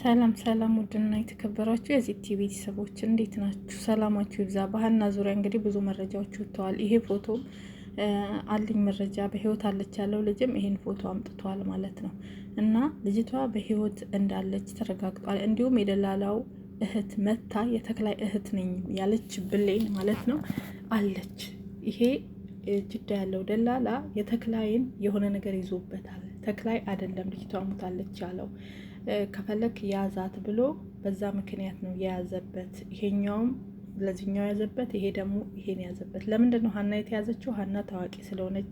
ሰላም ሰላም፣ ውድና የተከበራችሁ የዚህ ቲቪ ቤተሰቦች እንዴት ናችሁ? ሰላማችሁ ይብዛ። በሀና ዙሪያ እንግዲህ ብዙ መረጃዎች ወጥተዋል። ይሄ ፎቶ አለኝ መረጃ በህይወት አለች ያለው ልጅም ይሄን ፎቶ አምጥቷል ማለት ነው። እና ልጅቷ በህይወት እንዳለች ተረጋግጧል። እንዲሁም የደላላው እህት መታ የተክላይ እህት ነኝ ያለች ብሌን ማለት ነው አለች። ይሄ ጅዳ ያለው ደላላ የተክላይን የሆነ ነገር ይዞበታል። ተክላይ አይደለም ልጅቷ ሞታለች ያለው ከፈለክ ያዛት ብሎ በዛ ምክንያት ነው የያዘበት። ይሄኛውም ለዚህኛው ያዘበት፣ ይሄ ደግሞ ይሄን ያዘበት። ለምንድን ነው ሀና የተያዘችው? ሀና ታዋቂ ስለሆነች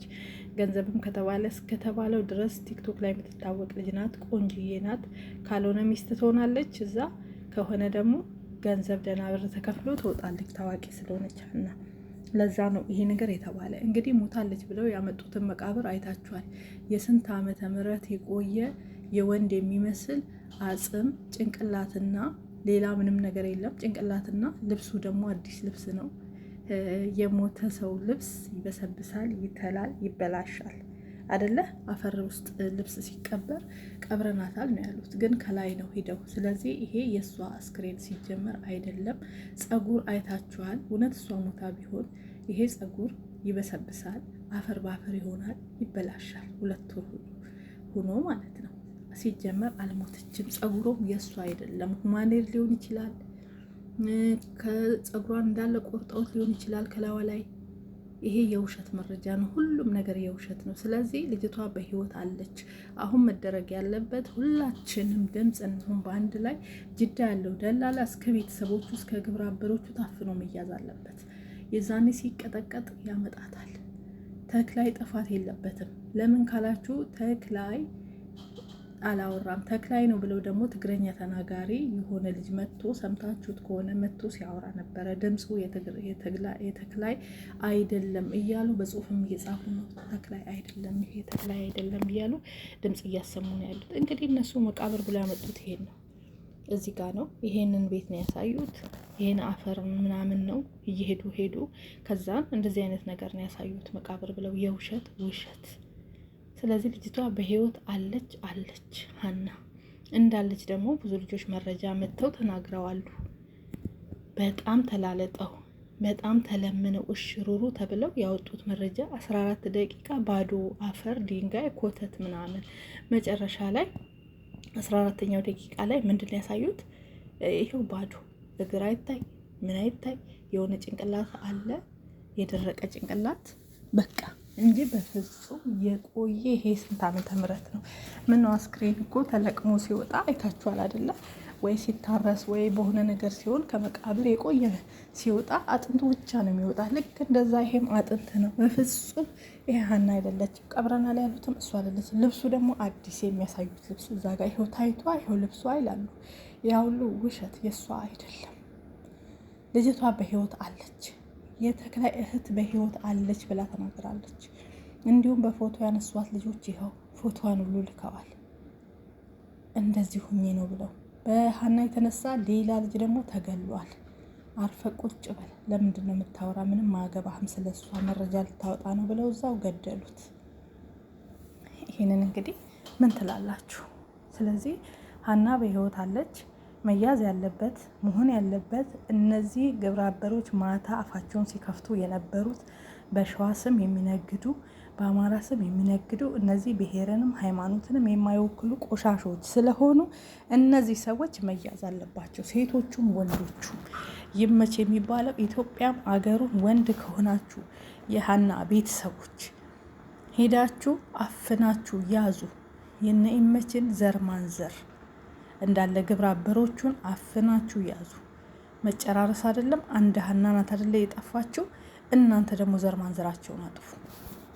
ገንዘብም ከተባለ እስከተባለው ድረስ ቲክቶክ ላይ የምትታወቅ ልጅ ናት። ቆንጅዬ ናት። ካልሆነ ሚስት ትሆናለች እዛ፣ ከሆነ ደግሞ ገንዘብ ደህና ብር ተከፍሎ ትወጣለች። ታዋቂ ስለሆነች ሀና። ለዛ ነው ይሄ ነገር የተባለ። እንግዲህ ሞታለች ብለው ያመጡትን መቃብር አይታችኋል። የስንት ዓመተ ምህረት የቆየ የወንድ የሚመስል አጽም፣ ጭንቅላትና ሌላ ምንም ነገር የለም። ጭንቅላትና ልብሱ ደግሞ አዲስ ልብስ ነው። የሞተ ሰው ልብስ ይበሰብሳል፣ ይተላል፣ ይበላሻል አደለ? አፈር ውስጥ ልብስ ሲቀበር ቀብረናታል ነው ያሉት፣ ግን ከላይ ነው ሂደው። ስለዚህ ይሄ የእሷ አስክሬን ሲጀመር አይደለም። ጸጉር አይታችኋል። እውነት እሷ ሞታ ቢሆን ይሄ ጸጉር ይበሰብሳል፣ አፈር በአፈር ይሆናል፣ ይበላሻል። ሁለት ወር ሆኖ ማለት ነው። ሲጀመር አልሞተችም። ጸጉሩም የእሱ አይደለም። ሁማኔር ሊሆን ይችላል። ከጸጉሯን እንዳለ ቆርጠውት ሊሆን ይችላል ከላዋ ላይ። ይሄ የውሸት መረጃ ነው። ሁሉም ነገር የውሸት ነው። ስለዚህ ልጅቷ በህይወት አለች። አሁን መደረግ ያለበት ሁላችንም ድምፅ እንሁን በአንድ ላይ። ጅዳ ያለው ደላላ እስከ ቤተሰቦቹ እስከ ግብረ አበሮቹ ታፍኖ መያዝ አለበት። የዛኔ ሲቀጠቀጥ ያመጣታል። ተክላይ ጥፋት የለበትም። ለምን ካላችሁ ተክላይ አላወራም። ተክላይ ነው ብለው ደግሞ ትግረኛ ተናጋሪ የሆነ ልጅ መጥቶ ሰምታችሁት ከሆነ መጥቶ ሲያወራ ነበረ። ድምፁ የተክላይ አይደለም እያሉ በጽሁፍም እየጻፉ ነው። ተክላይ አይደለም፣ ይሄ ተክላይ አይደለም እያሉ ድምፅ እያሰሙ ነው ያሉት። እንግዲህ እነሱ መቃብር ብለው ያመጡት ይሄን ነው። እዚህ ጋር ነው። ይሄንን ቤት ነው ያሳዩት። ይሄን አፈር ምናምን ነው እየሄዱ ሄዱ። ከዛም እንደዚህ አይነት ነገር ነው ያሳዩት መቃብር ብለው። የውሸት ውሸት። ስለዚህ ልጅቷ በህይወት አለች ሀና እንዳለች ደግሞ ብዙ ልጆች መረጃ መጥተው ተናግረዋሉ። በጣም ተላለጠው፣ በጣም ተለምነው እሽሩሩ ተብለው ያወጡት መረጃ 14 ደቂቃ ባዶ አፈር ድንጋይ ኮተት ምናምን። መጨረሻ ላይ 14ኛው ደቂቃ ላይ ምንድን ያሳዩት? ይሄው ባዶ እግር አይታይ ምን አይታይ፣ የሆነ ጭንቅላት አለ፣ የደረቀ ጭንቅላት በቃ እንጂ በፍጹም የቆየ። ይሄ ስንት ዓመተ ምህረት ነው? ምን ነው አስክሬን እኮ ተለቅሞ ሲወጣ አይታችኋል አይደለ? ወይ ሲታረስ ወይ በሆነ ነገር ሲሆን ከመቃብር የቆየ ሲወጣ አጥንቱ ብቻ ነው የሚወጣ። ልክ እንደዛ ይሄም አጥንት ነው። በፍጹም ይሄ ሀና አይደለችም። ቀብረና ላይ ያሉትም እሷ አይደለችም። ልብሱ ደግሞ አዲስ የሚያሳዩት ልብሱ እዛ ጋር ይሄው ታይቷ፣ ይሄው ልብሷ ይላሉ። ያ ሁሉ ውሸት፣ የእሷ አይደለም። ልጅቷ በህይወት አለች። የተክላይ እህት በህይወት አለች ብላ ተናግራለች። እንዲሁም በፎቶ ያነሷት ልጆች ይኸው ፎቶዋን ሁሉ ልከዋል። እንደዚህ ሁኜ ነው ብለው። በሀና የተነሳ ሌላ ልጅ ደግሞ ተገሏል። አርፈ ቁጭ በል፣ ለምንድን ነው የምታወራ? ምንም አያገባህም፣ ስለሷ መረጃ ልታወጣ ነው ብለው እዛው ገደሉት። ይሄንን እንግዲህ ምን ትላላችሁ? ስለዚህ ሀና በህይወት አለች። መያዝ ያለበት መሆን ያለበት እነዚህ ግብረ አበሮች ማታ አፋቸውን ሲከፍቱ የነበሩት በሸዋ ስም የሚነግዱ በአማራ ስም የሚነግዱ እነዚህ ብሔርንም ሃይማኖትንም የማይወክሉ ቆሻሾች ስለሆኑ እነዚህ ሰዎች መያዝ አለባቸው። ሴቶቹም ወንዶቹም ይመች የሚባለው ኢትዮጵያም አገሩን ወንድ ከሆናችሁ የሀና ቤተሰቦች ሄዳችሁ አፍናችሁ ያዙ። የነ ይመችን ዘር ማንዘር እንዳለ ግብረ አበሮቹን አፍናችሁ ያዙ። መጨራረስ አይደለም። አንድ ሀና ናት አይደለ የጠፋችሁ። እናንተ ደግሞ ዘር ማንዘራቸውን አጥፉ።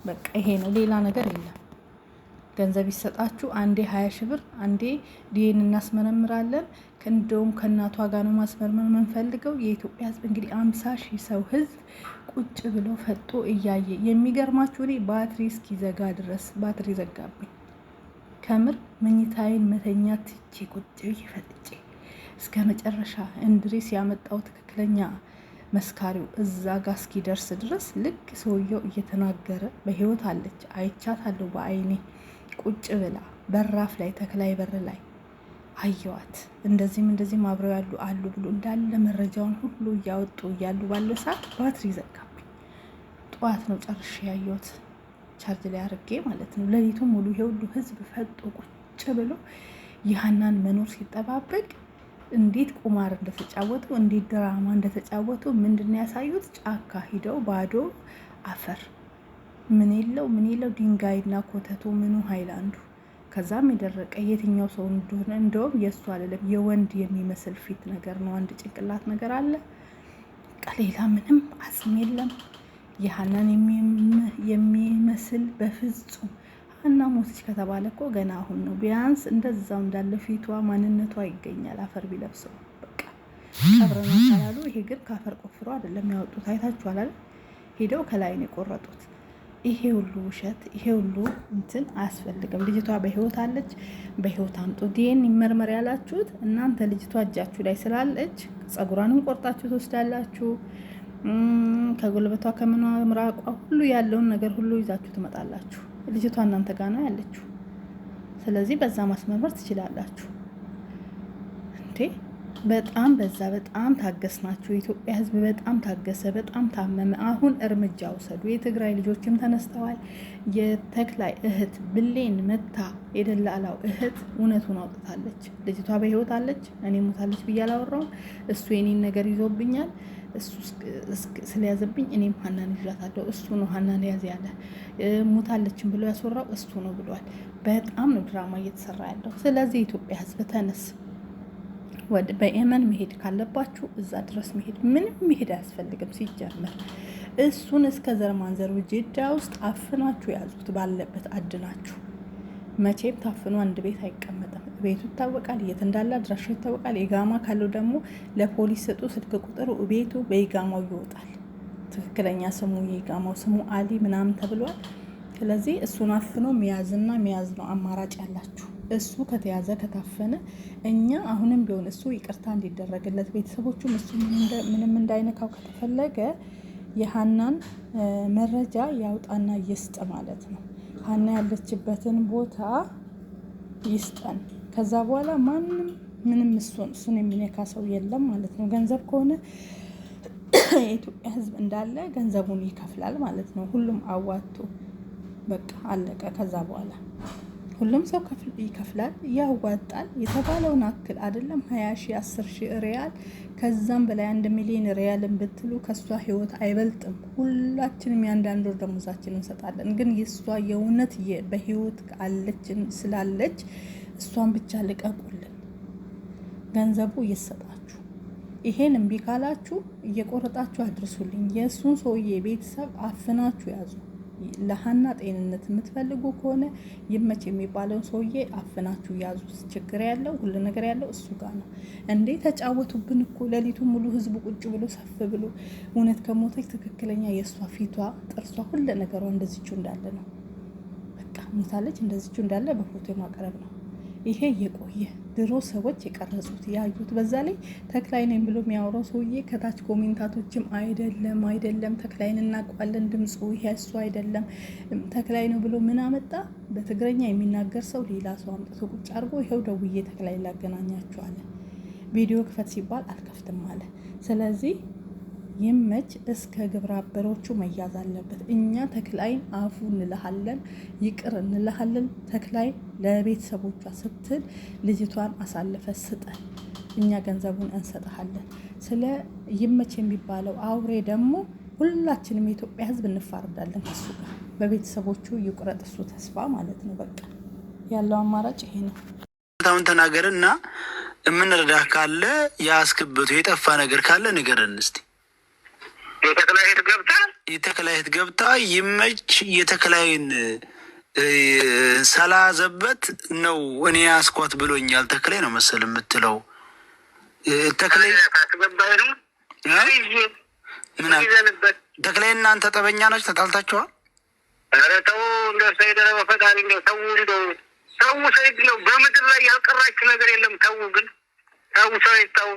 በቃ ይሄ ነው፣ ሌላ ነገር የለም። ገንዘብ ይሰጣችሁ። አንዴ 20 ሺህ ብር፣ አንዴ ዲኤን እናስመረምራለን። እንደውም ከእናቷ ጋር ነው ማስመርመር የምንፈልገው። የኢትዮጵያ ሕዝብ እንግዲህ 50 ሺህ ሰው ሕዝብ ቁጭ ብሎ ፈጦ እያየ የሚገርማችሁ እኔ ባትሪ እስኪዘጋ ድረስ ባትሪ ዘጋብኝ። ከምር መኝታዬን መተኛት ትቼ ቁጭ ብዬ ፈጥጬ እስከ መጨረሻ እንድሪስ ያመጣው ትክክለኛ መስካሪው እዛ ጋር እስኪደርስ ድረስ ልክ ሰውየው እየተናገረ በህይወት አለች አይቻታለሁ በአይኔ ቁጭ ብላ በራፍ ላይ ተክላይ በር ላይ አየዋት እንደዚህም አብረው አሉ ብሎ እንዳለ መረጃውን ሁሉ እያወጡ እያሉ ባለ ሰዓት ባትሪ ዘጋብኝ። ጠዋት ነው ጨርሼ ያየሁት ቻርጅ ላይ አድርጌ ማለት ነው። ሌሊቱን ሙሉ ይሄ ሁሉ ህዝብ ፈጦ ቁጭ ብሎ የሀናን መኖር ሲጠባበቅ እንዴት ቁማር እንደተጫወቱ እንዴት ድራማ እንደተጫወቱ ምንድነው ያሳዩት? ጫካ ሂደው ባዶ አፈር ምን የለው ድንጋይና ኮተቱ ምኑ ሃይላንዱ ከዛም የደረቀ የትኛው ሰው እንደሆነ እንደውም የእሱ አይደለም የወንድ የሚመስል ፊት ነገር ነው። አንድ ጭንቅላት ነገር አለ። ሌላ ምንም አጽም የለም። የሀናን የሚመስል በፍጹም። ሀና ሞተች ከተባለ እኮ ገና አሁን ነው። ቢያንስ እንደዛው እንዳለ ፊቷ ማንነቷ ይገኛል። አፈር ቢለብሰው በቃ ቀብረና ካላሉ። ይሄ ግን ካፈር ቆፍሮ አይደለም ያወጡት። አይታችኋል አይደል? ሄደው ከላይ ነው የቆረጡት። ይሄ ሁሉ ውሸት፣ ይሄ ሁሉ እንትን አያስፈልግም። ልጅቷ በህይወት አለች። በህይወት አምጡ። ዲኤን ይመርመር ያላችሁት እናንተ ልጅቷ እጃችሁ ላይ ስላለች ጸጉሯንም ቆርጣችሁ ትወስዳላችሁ። ከጉልበቷ ከምኗ ምራቋ ሁሉ ያለውን ነገር ሁሉ ይዛችሁ ትመጣላችሁ። ልጅቷ እናንተ ጋር ነው ያለችው። ስለዚህ በዛ ማስመርመር ትችላላችሁ እንዴ። በጣም በዛ። በጣም ታገስናችሁ። የኢትዮጵያ ህዝብ በጣም ታገሰ፣ በጣም ታመመ። አሁን እርምጃ ውሰዱ። የትግራይ ልጆችም ተነስተዋል። የተክላይ እህት ብሌን መታ የደላላው እህት እውነቱን አውጥታለች። ልጅቷ በህይወት አለች። እኔ ሞታለች ብዬ አላወራውም። እሱ የኔን ነገር ይዞብኛል። እሱ ስለያዘብኝ እኔም ሀናን ይዣታለሁ። እሱ ነው ሀናን ያዝ ያለ። ሞታለችን ብሎ ያስወራው እሱ ነው ብሏል። በጣም ነው ድራማ እየተሰራ ያለው። ስለዚህ የኢትዮጵያ ህዝብ ተነስ። በየመን መሄድ ካለባችሁ እዛ ድረስ መሄድ፣ ምንም መሄድ አያስፈልግም። ሲጀመር እሱን እስከ ዘር ማንዘሩ ጅዳ ውስጥ አፍናችሁ ያዙት። ባለበት አድናችሁ። መቼም ታፍኖ አንድ ቤት አይቀመጥም። ቤቱ ይታወቃል፣ የት እንዳለ አድራሻው ይታወቃል። የጋማ ካለው ደግሞ ለፖሊስ ስጡ ስልክ ቁጥሩ። ቤቱ በይጋማው ይወጣል። ትክክለኛ ስሙ የጋማው ስሙ አሊ ምናምን ተብሏል። ስለዚህ እሱን አፍኖ መያዝና መያዝ ነው አማራጭ ያላችሁ። እሱ ከተያዘ ከታፈነ እኛ አሁንም ቢሆን እሱ ይቅርታ እንዲደረግለት ቤተሰቦቹም እሱ ምንም እንዳይነካው ከተፈለገ የሀናን መረጃ ያውጣና ይስጥ ማለት ነው። ሀና ያለችበትን ቦታ ይስጠን። ከዛ በኋላ ማንም ምንም እሱን የሚነካ ሰው የለም ማለት ነው። ገንዘብ ከሆነ የኢትዮጵያ ሕዝብ እንዳለ ገንዘቡን ይከፍላል ማለት ነው። ሁሉም አዋቶ በቃ አለቀ። ከዛ በኋላ ሁሉም ሰው ይከፍላል፣ ያዋጣል። የተባለውን አክል አይደለም 20 ሺህ 10 ሺህ ሪያል ከዛም በላይ 1 ሚሊዮን ሪያልን ብትሉ ከሷ ህይወት አይበልጥም። ሁላችንም የአንዳንድ ወር ደሞዛችንን እንሰጣለን። ግን የሷ የእውነት በህይወት አለችን ስላለች እሷን ብቻ ልቀቁልን፣ ገንዘቡ ይሰጣችሁ። ይሄን እምቢ ካላችሁ እየቆረጣችሁ አድርሱልኝ። የእሱን ሰውዬ ቤተሰብ አፍናችሁ ያዙ። ለሀና ጤንነት የምትፈልጉ ከሆነ ይመች የሚባለውን ሰውዬ አፍናችሁ ያዙ። ችግር ያለው ሁሉ ነገር ያለው እሱ ጋር ነው። እንዴ ተጫወቱብን እኮ ሌሊቱን ሙሉ ህዝቡ ቁጭ ብሎ ሰፍ ብሎ። እውነት ከሞተች ትክክለኛ የእሷ ፊቷ፣ ጥርሷ፣ ሁሉ ነገሯ እንደዚችው እንዳለ ነው። በቃ ሞታለች እንደዚችው እንዳለ በፎቶ ማቅረብ ነው። ይሄ የቆየ ድሮ ሰዎች የቀረጹት ያዩት። በዛ ላይ ተክላይ ነኝ ብሎ የሚያወራው ሰውዬ ከታች ኮሜንታቶችም አይደለም ተክላይን እናውቀዋለን፣ ድምፁ ይሄ እሱ አይደለም ተክላይ ነው ብሎ ምን አመጣ? በትግረኛ የሚናገር ሰው ሌላ ሰው አምጥቶ ቁጭ አድርጎ ይሄው ደውዬ ተክላይ ላገናኛቸዋለ። ቪዲዮ ክፈት ሲባል አልከፍትም አለ። ስለዚህ ይመች። እስከ ግብረ አበሮቹ መያዝ አለበት። እኛ ተክላይን አፉ እንልሃለን፣ ይቅር እንልሃለን። ተክላይ ለቤተሰቦቿ ስትል ልጅቷን አሳልፈ ስጠን፣ እኛ ገንዘቡን እንሰጥሃለን። ስለ ይመች የሚባለው አውሬ ደግሞ ሁላችንም የኢትዮጵያ ሕዝብ እንፋርዳለን ከሱ ጋር። በቤተሰቦቹ ይቁረጥ እሱ ተስፋ ማለት ነው። በቃ ያለው አማራጭ ይሄ ነው። ታውን ተናገርና የምንረዳህ ካለ ያስክብቱ የጠፋ ነገር ካለ ንገረን እስቲ። የተክላይት ገብታ ይመች የተክላይን ሰላዘበት ነው እኔ ያስኳት ብሎኛል። ተክላይ ነው መሰል የምትለው ተክላይ ተክላይ እናንተ ጠበኛ ናችሁ? ተጣልታችኋል? ኧረ ተው እንደው ሰይደረ በፈጣሪ እንደው ተው ሰው ሰይድ ነው። በምድር ላይ ያልቀራችሁ ነገር የለም። ተው ግን ተው ሰይድ ተው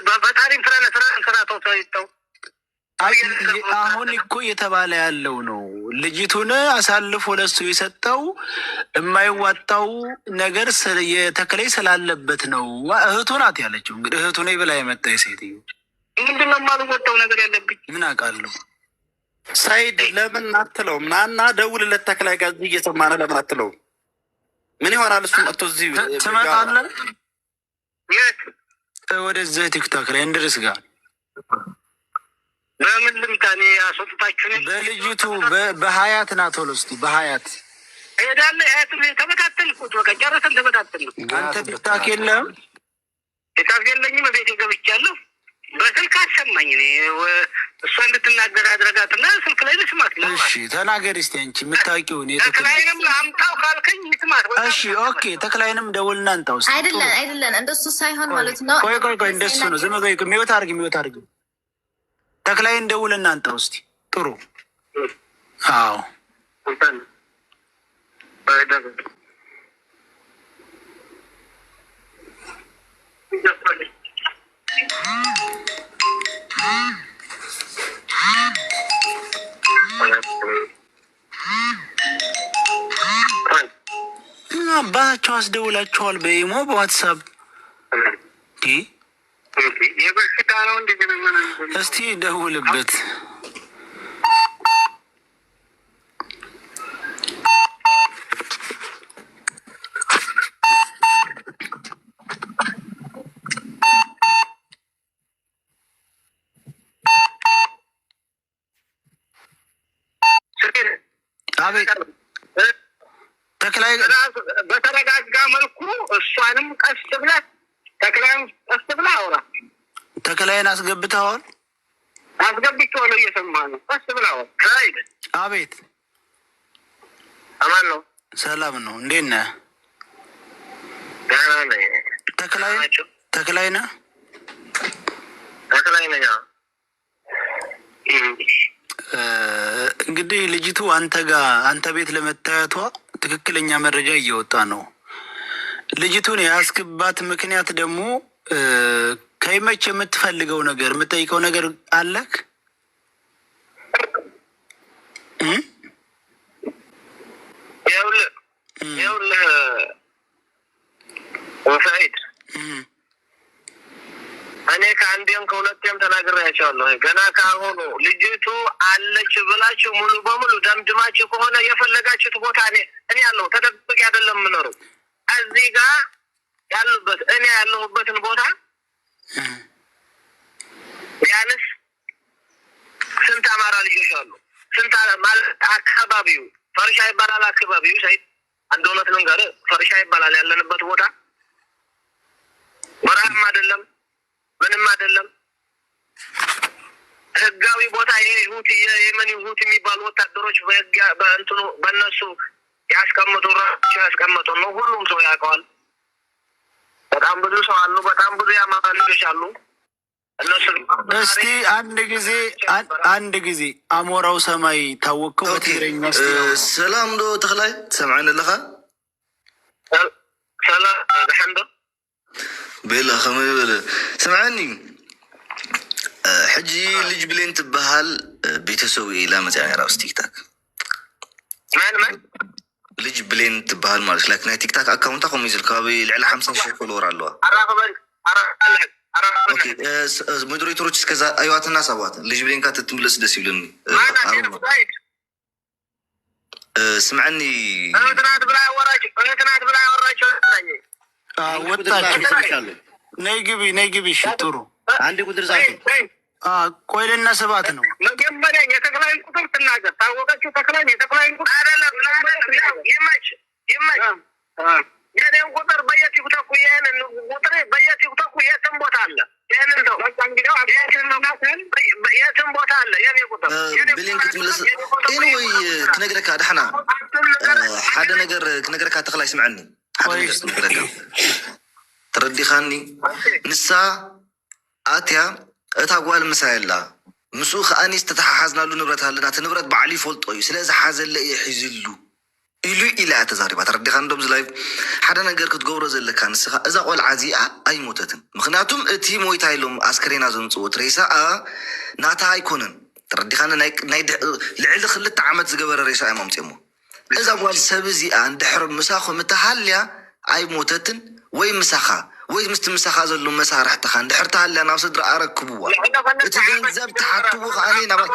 በፈጣሪም ስራ ለስራ ተው ሰይድ ተው። አሁን እኮ እየተባለ ያለው ነው ልጅቱን አሳልፎ ለሱ የሰጠው የማይዋጣው ነገር የተክላይ ስላለበት ነው። እህቱ ናት ያለችው። እንግዲህ እህቱ ነኝ ብላ የመጣ ሴትዮ ምንድነው የማልወጣው ነገር ያለብኝ? ምን አውቃለሁ። ሳይድ ለምን አትለውም? ናና ደውልለት ተክላይ ጋር እየሰማነ ለምን አትለውም? ምን ይሆናል እሱ መጥቶ እዚህ ትመጣለህ የት ወደዚህ ቲክቶክ ላይ እንድርስ ጋር በምን ልምጣ? እኔ አስወጥታችሁ ነኝ። በልጅቱ በሀያት ናት። ቶሎ እስኪ በሀያት ሄዳለሁ። ሀያት ተበታተልኩት። በቃ ጨረሰን ተበታተልኩ። አንተ ቲክቶክ የለም? ቲክቶክ የለኝም። ቤቴ ገብቻለሁ። በስልክ አሰማኝ። እኔ እሷ እንድትናገር አድረጋትና ስልክ ላይ ልስማት። እሺ ተናገሪ እስኪ አንቺ የምታውቂውን። ተክላይንም አምጣው ካልከኝ ስማት። እሺ ኦኬ፣ ተክላይንም ደውልና አንጣው። አይደለም እንደሱ ሳይሆን ማለት ነው። ቆይ እንደሱ ነው። ዝም በይ። ሚወት አድርጊ። ተክላይን ደውልና አንጣው እስኪ። ጥሩ። አዎ አባታቸው አስደውላቸዋል በኢሞ በዋትሳፕ። የበሽታ ነው እንዲ እስቲ ደውልበት። አቤት ተክላይ በተረጋጋ መልኩ እሷንም ቀስ ብለህ ተክላይም ቀስ ብለህ አውራ። ተክላይን አስገብተዋል? አስገብቼዋለሁ። እየሰማህ ነው። ቀስ ብለህ አውራ። ከይድ አቤት። አማን ነው? ሰላም ነው። እንዴት ነህ? ደህና ነኝ። ተክላይ ነህ? ተክላይ ነኝ። እንግዲህ ልጅቱ አንተ ቤት ለመታየቷ ትክክለኛ መረጃ እየወጣ ነው። ልጅቱን የያዝክባት ምክንያት ደግሞ ከይመች የምትፈልገው ነገር የምትጠይቀው ነገር አለክ? ይኸውልህ ወሳይድ እኔ ከአንዴም ከሁለቴም ተናግሬያቸዋለሁ። ገና ካሁኑ ልጅቱ አለች ብላችሁ ሙሉ በሙሉ ደምድማችሁ ከሆነ የፈለጋችሁት ቦታ እኔ ያለሁ ተደብቄ አይደለም የምኖረው። እዚህ ጋር ያሉበት እኔ ያለሁበትን ቦታ ቢያንስ ስንት አማራ ልጆች አሉ? ስንት ማለት አካባቢው ፈርሻ ይባላል። አካባቢው ሳይት አንድ እውነት ልንገርህ፣ ፈርሻ ይባላል ያለንበት ቦታ። በረሃም አይደለም ምንም አይደለም። ህጋዊ ቦታ የየመን ሁቲ የሚባሉ ወታደሮች በእንትኑ በእነሱ ያስቀመጡ ነው። ሁሉም ሰው ያውቀዋል። በጣም ብዙ ሰው አሉ። በጣም ብዙ የአማራ ልጆች አሉ። እነሱ እስቲ አንድ ጊዜ አሞራው ሰማይ ታወቀው በትግረኛ ሰላም ዶ ተክላይ ሰምዐኒ ኣለኻ? ሰላም ደሕንዶ ቤላ ከመይ በለ ሰምዐኒ። ሕጂ ልጅ ብሌን ትበሃል ቤተሰቡ ኢላ መፅያ ነራ ውስጥ ቲክታክ ማን ልጅ ብሌን ትበሃል ማለት ላይክ ናይ ቲክታክ አካውንታ ከምኡ ይዝል ከባቢ ልዕሊ 50,000 ፎሎወር ኣለዋ። ሞዴሬተሮች እስከዛ ኣይዋትና ሰባት ልጅ ብሌንካ ትትምለስ ደስ ይብለኒ። ስምዐኒ እህትናት ብላ ያወራቸው ወጣችሁ። ነይ ግቢ። እሺ ጥሩ። አንድ ቁጥር ጻፍ። ቆይ ልናስባት ነው። መጀመሪያ የተክላይን ቁጥር ትናገር። ታወቀችው ተክላይን የተክላይን ቁጥር አይደለም። ይመች የኔን ቁጥር በየቲክቶኩ ይሄንን ቁጥር በየቲክቶኩ የትም ቦታ አለ። ይሄንን ተው በቃ እንግዲህ የትም ቦታ አለ የኔ ቁጥር። ብሌን ክትምለስ ኤንወይ ክነግረካ ዳሕና ሓደ ነገር ክነግረካ ተክላይ ስምዐኒ ሓደ ነገር ክነግረካ ተረዲኻኒ ንሳ ኣትያ እታ ጓል ምሳየላ ምስኡ ከዓኒ ዝተተሓሓዝናሉ ንብረት ኣለና እቲ ንብረት ባዕሉ ይፈልጦ እዩ ስለዚ ሓዘለ እየ ሒዝሉ ኢሉ ኢላ እያ ተዛሪባ። ተረዲኻ ንዶም ዝላይ ሓደ ነገር ክትገብሮ ዘለካ ንስኻ እዛ ቆልዓ እዚኣ ኣይሞተትን። ምክንያቱም እቲ ሞይታ ኢሎም ኣስከሬና ዘምፅዎ ትሬሳ ናታ ኣይኮነን ترديخان ناي لعل خلت عمد زجبر رئيس أمام تيمو إذا قال سبزي أن دحر مساخو متحليا أي موتتن وي مساخا وي مساخا زلو مساخا رح تخان دحر تحليا ناس درا أركبوا تجنزب تحطوه علينا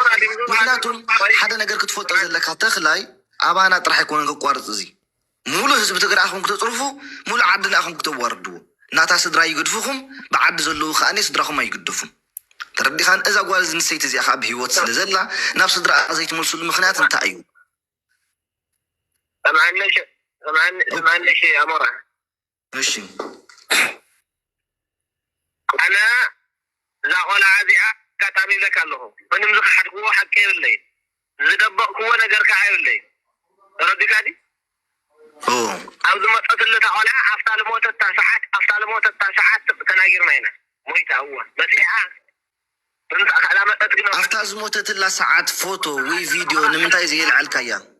معناتهم حدا نقدر كتفوت أزلك هتخلاي أبانا راح يكون قوارض زي مولو حزب تقرأ أخهم كتصرفوا مولو عدنا أخهم كتوردوا ناتا سدرا يقدفوهم بعد زلو خاني سدراهم ما يقدفهم تردي خان إذا قال نسيت زي أخاب هيوت سلزلا نفس سدرا زيت مرسول المخنات انت أيو سمعنا شيء أمره ماشي أنا لا ولا عادي كتامي لك الله ونمزق حد قوة حد كيف الليل زدبق قوة نجر كعيب الليل ردي كادي عاوز ما تقتل تعالى أفتح الموت التاسعات تناجر معنا مويت هو بس انت علامة تتقنه أفتح الموت لا ساعات فوتو وي فيديو نمتاي زي العلكايا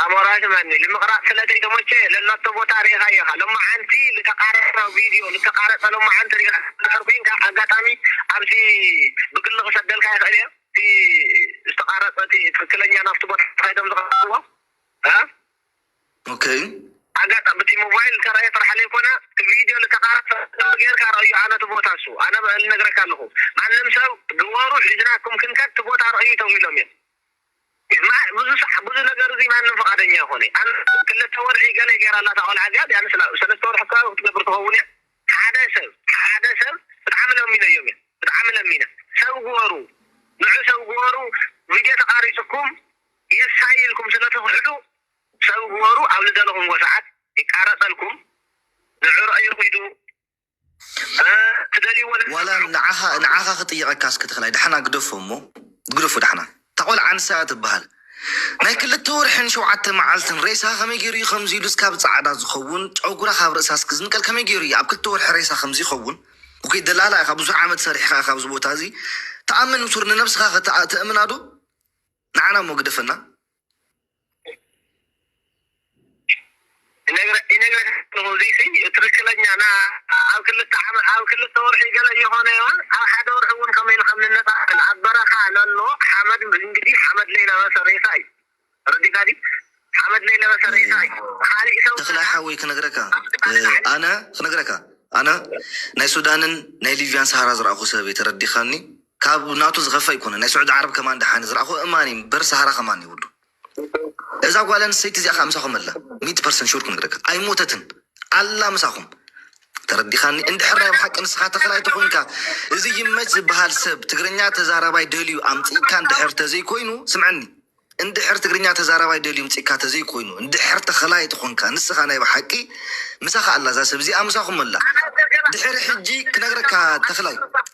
أمراج مني لما قرأت سلتي دموشي لأنه تبو تاريخ أيها لما عنتي لتقارب فيديو لتقارب لما عنتي لحربين كأقاتامي أمشي بقل لغة سدل كايخ عليها في استقارب تفكلني أنا أفتبو تخيدم لغة ها؟ أوكي أقات بتي موبايل ترى يطرح عليكونا الفيديو لتقارب بغير كارأيو أنا تبو تاسو أنا نقرأ كالله معلم سو دوارو حجناكم كنكت تبو تارأيو توميلومين ብዙ ነገር እዚህ ማንም ፈቃደኛ ሆነ አን ክልተ ወርሒ ገለ ገራ الله تعالى عجاب يعني سلسله ወርሕ እኮ ትገብር ትኸውን ሓደ ሰብ ብጣዕሚ ለሚነ ብጣዕሚ ለሚነ ሰብ ጎሩ ንዑ ሰብ ጎሩ ቪድዮ ተቃሪጽኩም የሳይልኩም ስለተውሕዱ ሰብ ጎሩ ኣብ ልደለኩም ወሰዓት ይቃረጸልኩም ንዑ ረአዩ ኺዱ ትደልዩ ولا نعاها خطيقك كاسكت خلاي دحنا قدفو دحنا تقول عن ساعة بهال ناي كل التورحن شوعت معلتن ريسها خمي جيري خمزي دوس كاب صعدا زخون عقورا خبر اساس كزن قال كمي جيري اب كل تورح ريسها خمزي خون وكي دلاله خا بزو عامد صريح خا بزو بوتازي تامن وصرنا نفسها تامن ادو نعنا موقدفنا نغزي سي تركلني انا او كل التورحي قال لي هون او حدا ورحون كمين خمن البركه لانه حمد انجدي حمد ليلى مسريساي ردي قادي حمد ليلى مسريساي خالي سو تخلا حوي كنغركا انا ناي سودانن ناي ليبيان سهرا زرعو سبي تردي خاني كاب ناتو زغفا يكون ناي سعود عرب كمان دحان زرعو اماني بر سهرا كمان يولو اذا قالن سيتي زي 5 لا 100% شور كنغركا اي موتتن الله مساخم تردي خاني عند حرا بحق نسخه تخلاي تخونكا ازي يمج بحال سب تغرنيا تزارباي دليو امطي كان دحر تزي كوينو سمعني عند حر تغرنيا تزارباي دليو امطي كا تزي كوينو عند حر تخلاي تخونكا نسخه ناي بحقي مسخه الله زاسب زي امساخم الله دحر حجي كنغركا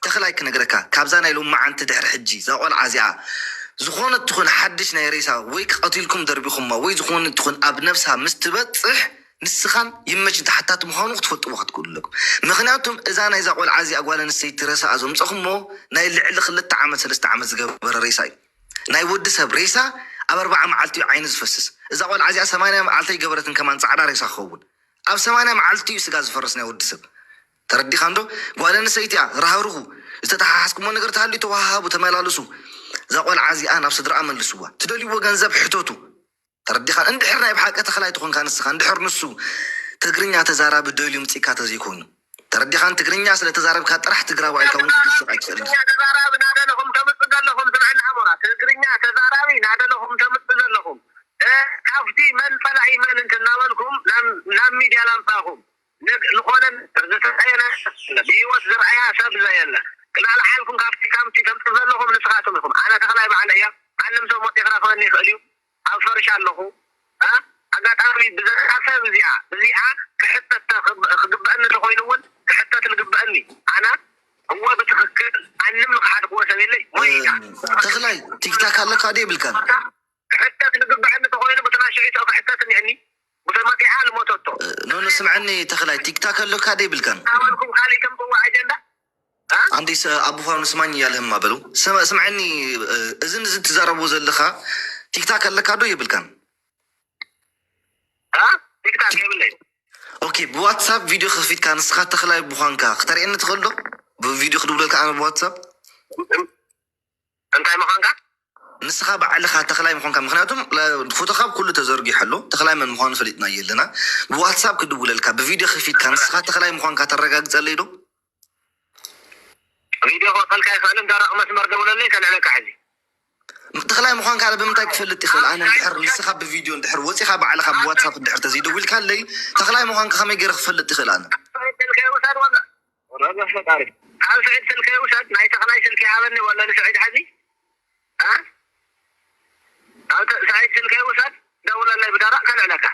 تخلاي كنغركا كابزانا يلو ما انت دحر حجي زاقول عزيعه زخونه تخون حدش ناي ريسا وي قتيلكم دربيكم ما وي زخونه تخون اب نفسها مستبطح نسخان يمشي تحتات مخانو تفطوا وقت كل لكم مخناتهم اذا انا اذا قول عزي اقوال نسي ترسا ازم صخمو ناي لعل خلت عامل 3 عامل زغبر ريساي ناي ود سب ريسا اب 4 معلتي عين زفسس اذا قول عزي 8 معلتي جبرتن كمان صعدا ريسا خون اب 8 معلتي سغا زفرسنا ود سب تردي خاندو قوال نسيتيا راهرو استتحاسكم ነገር ታሊ ተዋሃቡ ተመላለሱ اذا قول عزي انا بصدر امن لسوا تدليو ገንዘብ ሕቶቱ تردي خان عند حرنا بحق تخلاي تكون كان نسخ عند حر نسو تغرينيا تزارب دوليوم تيكا تزيكون تردي خان تغرينيا سلا تزارب كطرح تغراو ايكون تسقع تسرني تزارب نادلهم تمصدلهم سمعنا امورا تغرينيا تزاربي نادلهم تمصدلهم كافتي من طلعي من انت ناولكم نام ميديا لامفاهم نخونن زتاينا بيوس زرعيا سب زينا كنا على حالكم كافتي تمصدلهم نسخاتهم انا تخلاي معليا علم سو متي خنا خوني خليو أفرش الله أقعد أمي بزحفة بزيعة كحتة خجبأني تخوينون كحتة تلقبأني أنا هو بتفكر عن نملك حد قوة سبيلي تخلاي تيك تاك لك عادي بالكان كحتة تلقبأني تخوينون بتناشعيت أو كحتة يعني بتماتي عالم وتوتو نو نسمعني تخلاي تيك تاك لك عادي بالكان أولكم خالي كم قوة أجندة عندي أبو فارن سمعني يالهم ما بلو سمعني إذن تزاربو زلخا تيك تاك لك عادو يبلكان تيك تاك يبلي اوكي بواتساب فيديو خفيت كان نسخه تخلاي بوخانكا اختاري ان تخلو بفيديو خدو لك انا بواتساب እንታይ ምዃንካ ንስኻ ባዕልኻ ተኽላይ ምዃንካ ምክንያቱም ፎቶኻብ ኩሉ ተዘርጊሑ ተኽላይ መን ምዃኑ ፈሊጥና የለና ብዋትሳፕ ክድውለልካ ብቪድዮ ክፊትካ ንስኻ ተኽላይ ምዃንካ ተረጋግፀለይ ዶ ቪድዮ ክወፀልካ ይኽእልን ደረቕ መስመር ደውለለይ ከልዕለካ ሕዚ ተኽላይ ምዃንካ ብምንታይ ክፈልጥ ይኽእል ኣነ ድሕር ንስኻ ብቪድዮ እንድሕር ወፂኻ ባዕልኻ ብዋትሳፕ እንድሕር ተዘይደውልካለይ ተኽላይ ምዃንካ ከመይ ገይረ ክፈልጥ ይኽእል ኣነ ኣብ ስዒድ ስልከ ይውሰድ ናይ ተኽላይ ስልኪ ሃበኒ ወላ ንስዒድ ሕዚ ኣብ ስዒድ ስልከ ይውሰድ ደውለለይ ብደረቕ ከልዕለካ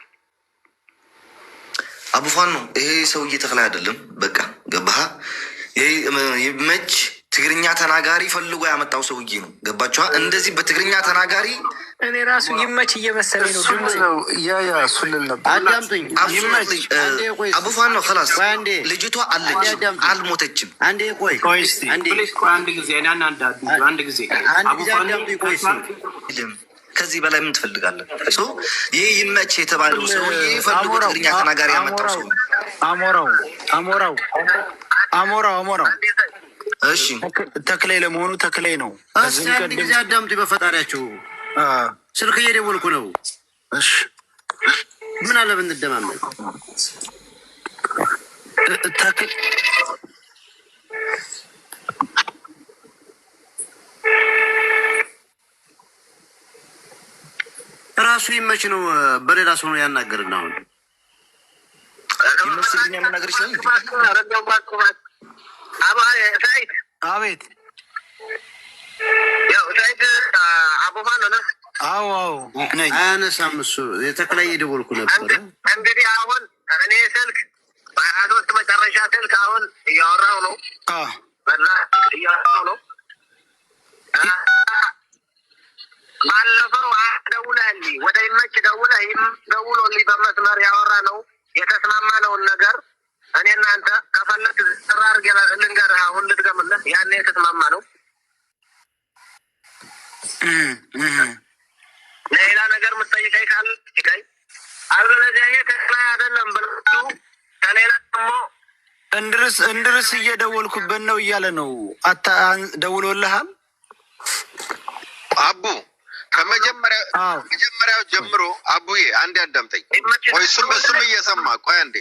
አቡ ፋኖ ይሄ ሰውዬ ተክላይ አይደለም በቃ ገባህ ይሄ ይመች ትግርኛ ተናጋሪ ፈልጎ ያመጣው ሰውዬ ነው ገባችኋ እንደዚህ በትግርኛ ተናጋሪ እኔ ራሱ ይመች እየመሰለኝ ነው ያ ሱልል ነበር አዳምጡኝ አቡ ፋኖ خلاص ልጅቷ አለች አልሞተችም አንዴ ቆይ አንዴ አንድ ጊዜ አንድ ጊዜ አቡ ፋኖ ከዚህ በላይ ምን ትፈልጋለህ ይሄ ይመች የተባለው ሰውዬ ፈልጎ ትግርኛ ተናጋሪ ያመጣው ሰው አሞራው እሺ ተክላይ ለመሆኑ ተክላይ ነው እስኪ አንድ ጊዜ አዳምጡኝ በፈጣሪያችሁ ስልክ እየደወልኩ ነው እሺ ምን አለ ብንደማመን ተክል ራሱ ይመች ነው በሌላ ሰው ነው ያናገርና አሁን ይመስልኛ መናገር ይችላል አቤት ያው ሳይድ አቡ ፋኖ ነው አዎ ነኝ አያነሳም እሱ የተክላይ እየደወልኩ ነበር እንግዲህ አሁን እኔ ስልክ በ23 መጨረሻ ስልክ አሁን እያወራሁ ነው በዛ እያወራሁ ነው ባለፈው ደውለህልኝ ወደ ይመች ደውሎልኝ በመስመር ያወራ ነው የተስማማነውን ነገር እኔ እናንተ ከፈለክ ስራር ልንገርህ አሁን ልድገምልህ ያኔ የተስማማ ነው ሌላ ነገር የምትጠይቀኝ ካለ ይቀኝ አለበለዚያ ይሄ ተክላይ አይደለም ብላችሁ ከሌላ ደግሞ እንድርስ እየደወልኩበት ነው እያለ ነው ደውሎልሃል አቡ ከመጀመሪያው ጀምሮ አቡዬ አንዴ አዳምጠኝ ቆይ እሱም እየሰማ ቆይ አንዴ